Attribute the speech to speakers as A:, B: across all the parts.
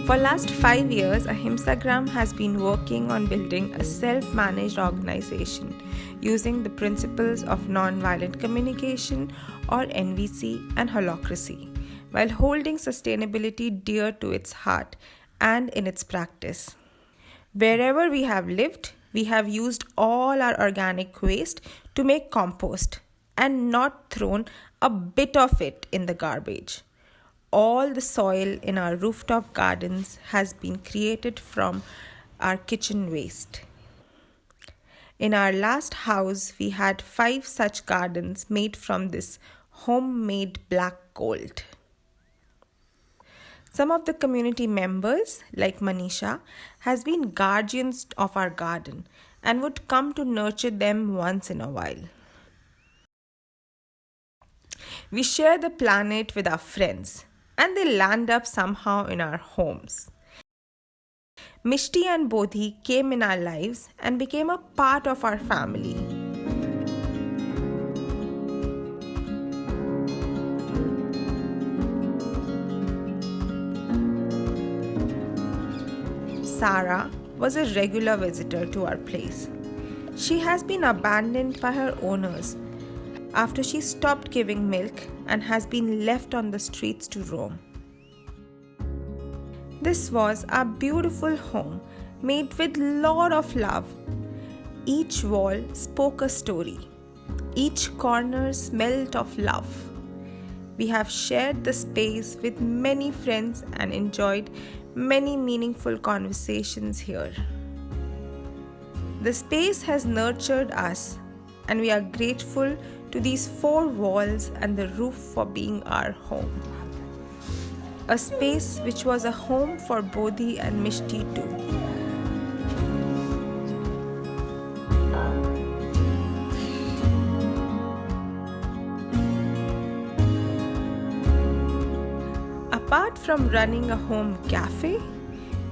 A: For last 5 years, Ahimsagram has been working on building a self-managed organization using the principles of non-violent communication or NVC and holacracy, while holding sustainability dear to its heart and in its practice. Wherever we have lived, we have used all our organic waste to make compost and not thrown a bit of it in the garbage. All the soil in our rooftop gardens has been created from our kitchen waste. In our last house, we had 5 such gardens made from this homemade black gold. Some of the community members, like Manisha, has been guardians of our garden and would come to nurture them once in a while. We share the planet with our friends, and they land up somehow in our homes. Mishti and Bodhi came in our lives and became a part of our family. Sarah was a regular visitor to our place. She has been abandoned by her owners after she stopped giving milk and has been left on the streets to roam. This was our beautiful home made with lot of love. Each wall spoke a story. Each corner smelled of love. We have shared the space with many friends and enjoyed many meaningful conversations here. The space has nurtured us, and we are grateful to these 4 walls and the roof for being our home. A space which was a home for Bodhi and Mishti too. Apart from running a home cafe,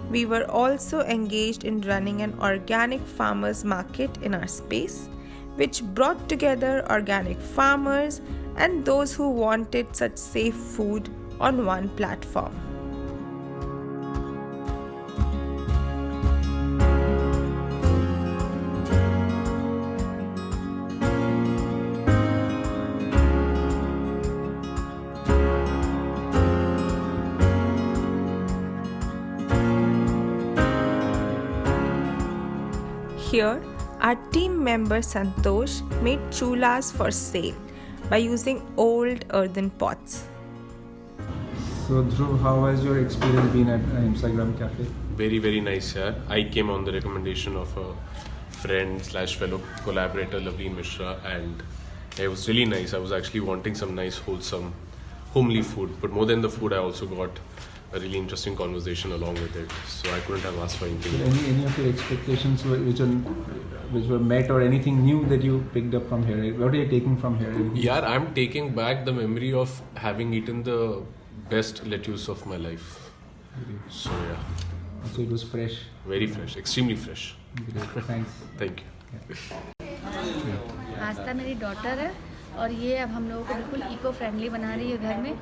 A: we were also engaged in running an organic farmers market in our space, which brought together organic farmers and those who wanted such safe food on one platform. Here, our team member Santosh made chulas for sale by using old earthen pots.
B: So Dhruv, how has your experience been at Ahimsagram Cafe?
C: Very, very nice here. I came on the recommendation of a friend slash fellow collaborator, Lavleen Mishra, and it was really nice. I was actually wanting some nice, wholesome, homely food. But more than the food, I also got a really interesting conversation along with it. So I couldn't have asked for anything.
B: Any of your expectations which were met, or anything new that you picked up from here? What are you taking from here?
C: Yeah, I'm taking back the memory of having eaten the best lettuce of my life. So yeah.
B: So it was fresh.
C: Very fresh, extremely fresh.
B: Great. Thanks.
C: Thank you.
D: आस्था मेरी daughter है और ये अब हम लोगों को बिल्कुल eco friendly बना रही है। घर में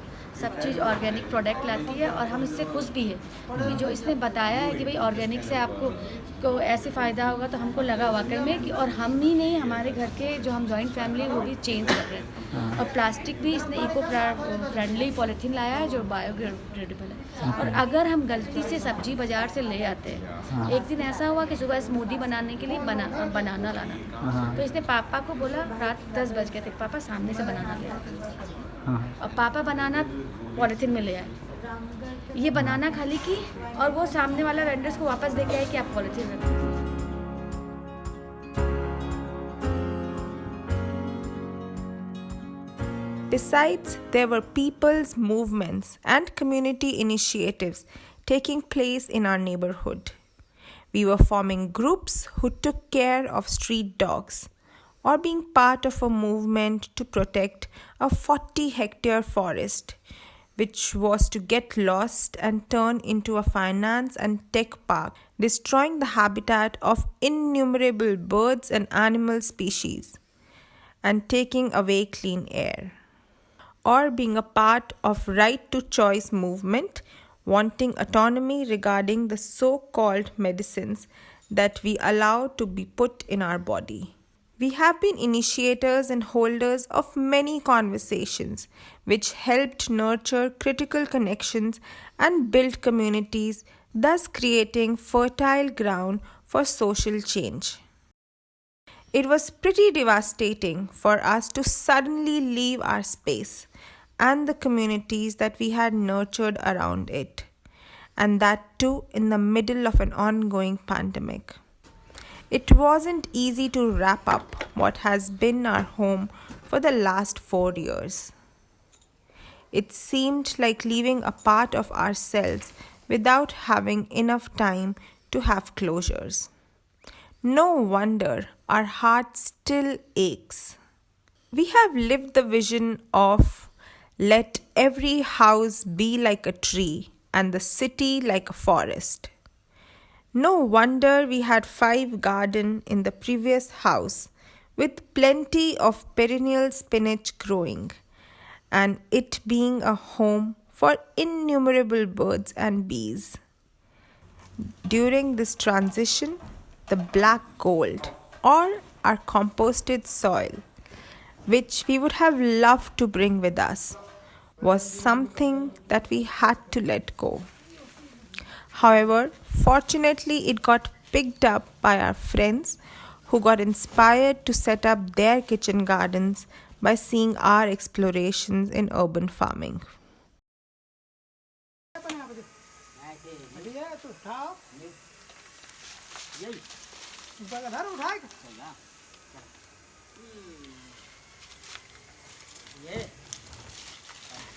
D: सब चीज़ ऑर्गेनिक प्रोडक्ट लाती है और हम इससे खुश भी है, क्योंकि जो इसने बताया है कि भाई ऑर्गेनिक से आपको ऐसे फ़ायदा होगा, तो हमको लगा वाकई में कि, और हम ही नहीं, हमारे घर के जो हम जॉइंट फैमिली वो भी चेंज कर रहे हैं। और प्लास्टिक भी इसने इको फ्रेंडली पॉलीथीन लाया है जो बायोडिग्रेडेबल है। और अगर हम गलती से सब्जी बाज़ार से ले आते हैं, एक दिन ऐसा हुआ कि सुबह स्मूदी बनाने के लिए बनाना लाना, तो इसने पापा को बोला, रात 10 बज गए थे, पापा सामने से बनाना ले आए। और पापा बनाना पॉलीथीन में ले आए, ये बनाना खाली की और वो सामने वाला वेंडर्स को वापस दे के आए कि आप पॉलीथीन रखें।
A: Besides, there were people's movements and community initiatives taking place in our neighborhood. We were forming groups who took care of street dogs, or being part of a movement to protect a 40-hectare forest, which was to get lost and turn into a finance and tech park, destroying the habitat of innumerable birds and animal species, and taking away clean air. or being a part of right to choice movement, wanting autonomy regarding the so-called medicines that we allow to be put in our body. We have been initiators and holders of many conversations which helped nurture critical connections and build communities, thus creating fertile ground for social change. It was pretty devastating for us to suddenly leave our space and the communities that we had nurtured around it, and that too in the middle of an ongoing pandemic. It wasn't easy to wrap up what has been our home for the last 4 years. It seemed like leaving a part of ourselves without having enough time to have closures. No wonder our heart still aches. We have lived the vision of let every house be like a tree and the city like a forest. No wonder we had 5 gardens in the previous house with plenty of perennial spinach growing and it being a home for innumerable birds and bees. During this transition, the black gold or our composted soil, which we would have loved to bring with us, was something that we had to let go. However, fortunately, it got picked up by our friends who got inspired to set up their kitchen gardens by seeing our explorations in urban farming.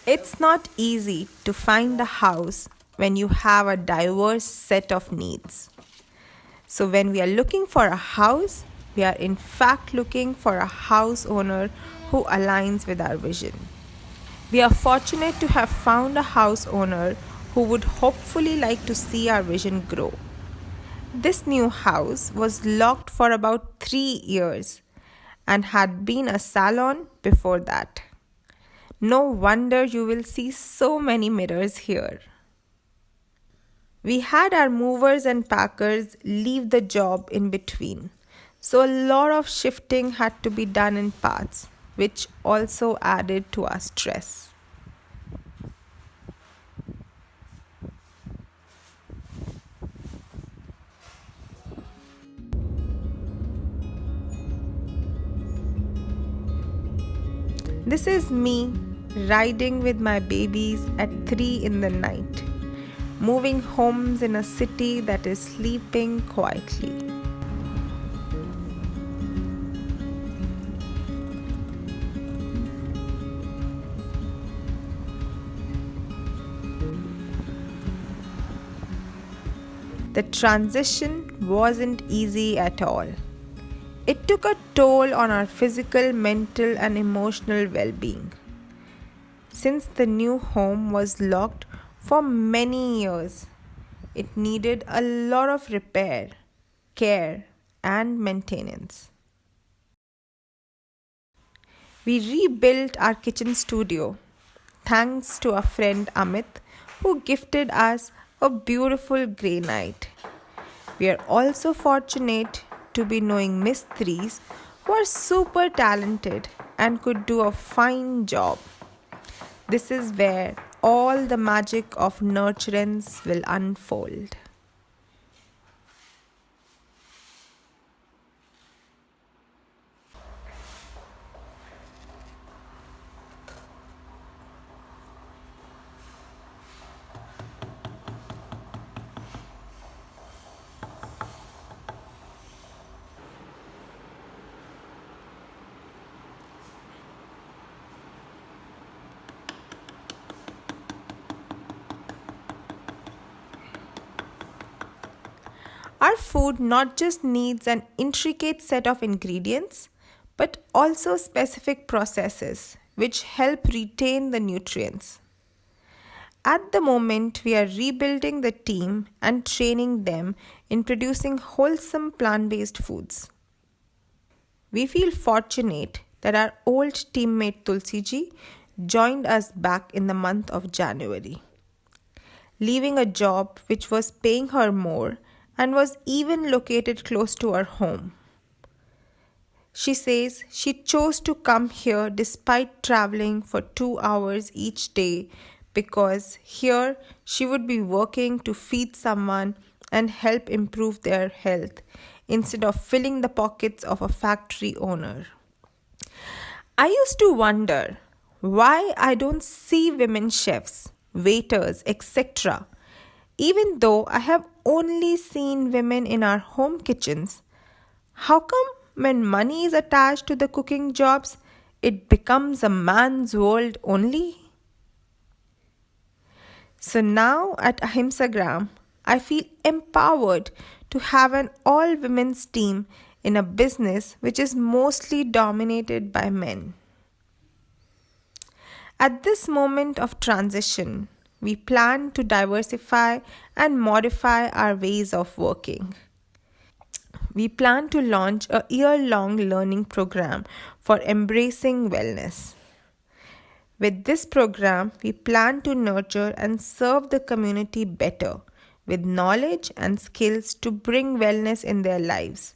A: It's not easy to find a house when you have a diverse set of needs. So when we are looking for a house, we are in fact looking for a house owner who aligns with our vision. We are fortunate to have found a house owner who would hopefully like to see our vision grow. This new house was locked for about 3 years and had been a salon before that. No wonder you will see so many mirrors here. We had our movers and packers leave the job in between, so a lot of shifting had to be done in parts, which also added to our stress. This is me riding with my babies at 3 in the night, moving homes in a city that is sleeping quietly. The transition wasn't easy at all. It took a toll on our physical, mental, and emotional well being. Since the new home was locked for many years, it needed a lot of repair, care, and maintenance. We rebuilt our kitchen studio thanks to our friend Amit, who gifted us a beautiful grey night. We are also fortunate to be knowing Mistris who are super talented and could do a fine job. This is where all the magic of nurturance will unfold. Our food not just needs an intricate set of ingredients, but also specific processes which help retain the nutrients. At the moment, we are rebuilding the team and training them in producing wholesome plant-based foods. We feel fortunate that our old teammate Tulsi ji joined us back in the month of January, leaving a job which was paying her more and was even located close to her home. She says she chose to come here despite traveling for 2 hours each day because here she would be working to feed someone and help improve their health instead of filling the pockets of a factory owner. I used to wonder why I don't see women chefs, waiters, etc. Even though I have only seen women in our home kitchens. How come when money is attached to the cooking jobs, it becomes a man's world only? So now at Ahimsagram, I feel empowered to have an all-women's team in a business which is mostly dominated by men. At this moment of transition, we plan to diversify and modify our ways of working. We plan to launch a year-long learning program for embracing wellness. With this program, we plan to nurture and serve the community better with knowledge and skills to bring wellness in their lives.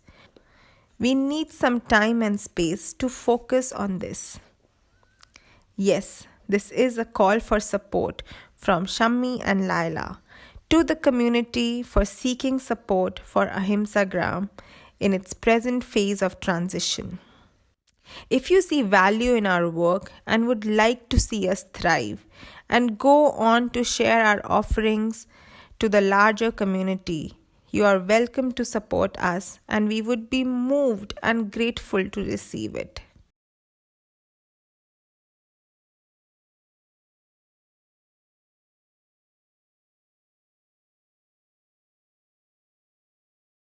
A: We need some time and space to focus on this. Yes, this is a call for support from Shammi and Laila to the community for seeking support for Ahimsagram in its present phase of transition. If you see value in our work and would like to see us thrive and go on to share our offerings to the larger community, you are welcome to support us and we would be moved and grateful to receive it.